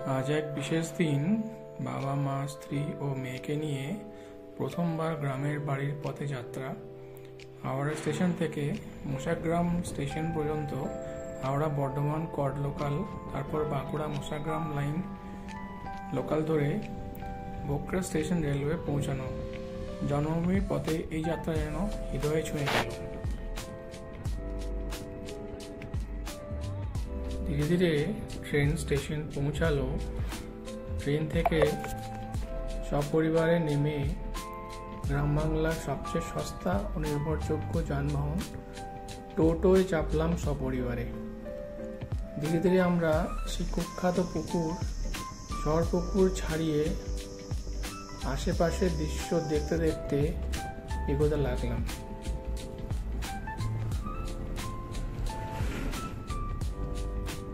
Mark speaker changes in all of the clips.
Speaker 1: আজ এক বিশেষ দিন। বাবা মা স্ত্রী ও মেয়েকে নিয়ে প্রথমবার গ্রামের বাড়ির পথে যাত্রা। হাওড়া স্টেশন থেকে মোশাগ্রাম স্টেশন পর্যন্ত হাওড়া বর্ধমান কড লোকাল, তারপর বাঁকুড়া মোশাগ্রাম লাইন লোকাল ধরে বোকরা স্টেশন রেলওয়ে পৌঁছানো। জন্মভূমির পথে এই যাত্রা যেন হৃদয়ে ছুঁয়ে গেল। ধীরে ধীরে ট্রেন স্টেশন পৌঁছালো। ট্রেন থেকে সপরিবারে নেমে গ্রাম বাংলার সবচেয়ে সস্তা ও নির্ভরযোগ্য যানবাহন টোটোয় চাপলাম সপরিবারে। ধীরে ধীরে আমরা সেই কুখ্যাত পুকুর, শহর পুকুর ছাড়িয়ে আশেপাশের দৃশ্য দেখতে দেখতে এগোতে লাগলাম।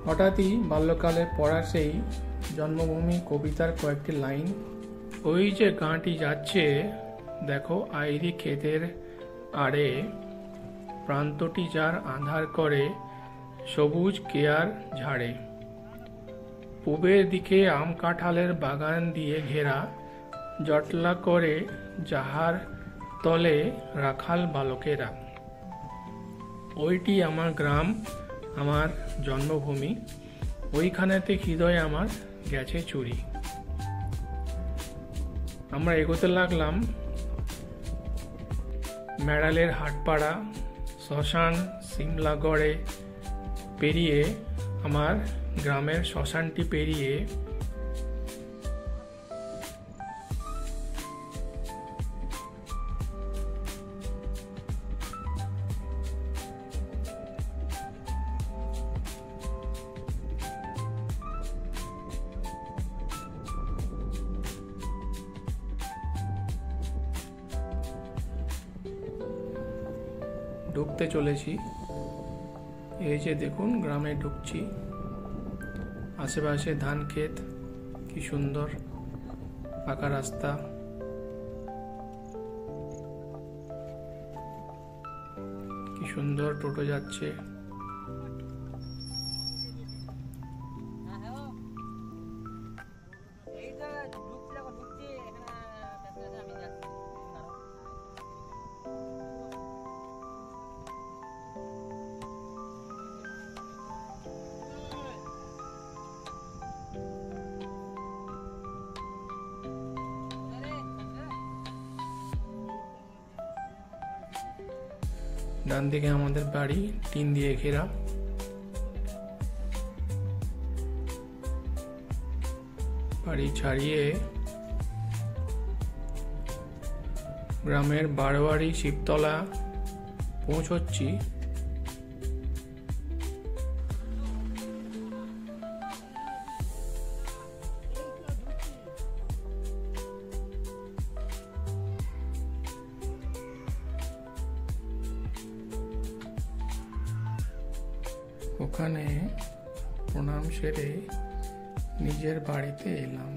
Speaker 1: হঠাৎই বাল্যকালে পড়া সেই জন্মভূমি কবিতার কয়েকটি লাইন, ওই যে গাঁটি যাচ্ছে দেখো আইরি ক্ষেতের আড়ে, প্রান্তটি যার আঁধার করে সবুজ কেয়ার ঝাড়ে, পূবের দিকে আম কাঁঠালের বাগান দিয়ে ঘেরা, জটলা করে যাহার তলে রাখাল বালকেরা। ওইটি আমার গ্রাম, আমার জন্মভূমি, ওইখানেতে হৃদয় আমার গেছে চুরি। আমরা এগোতে লাগলাম। মেড়ালের হাটপাড়া, শ্মশান, সিমলাগড়ে পেরিয়ে, আমার গ্রামের শ্মশানটি পেরিয়ে ঢুকতে চলেছি। এই যে দেখুন, গ্রামে ঢুকছি। আশেপাশে ধান ক্ষেত, কি সুন্দর পাকা রাস্তা। কি সুন্দর টোটো যাচ্ছে। ডান দিকে আমাদের বাড়ি, টিন দিয়ে ঘেরা। বাড়ি ছাড়িয়ে গ্রামের বারোয়ারি শিবতলা পৌঁছচ্ছি। ওখানে প্রণাম সেরে নিজের বাড়িতে এলাম।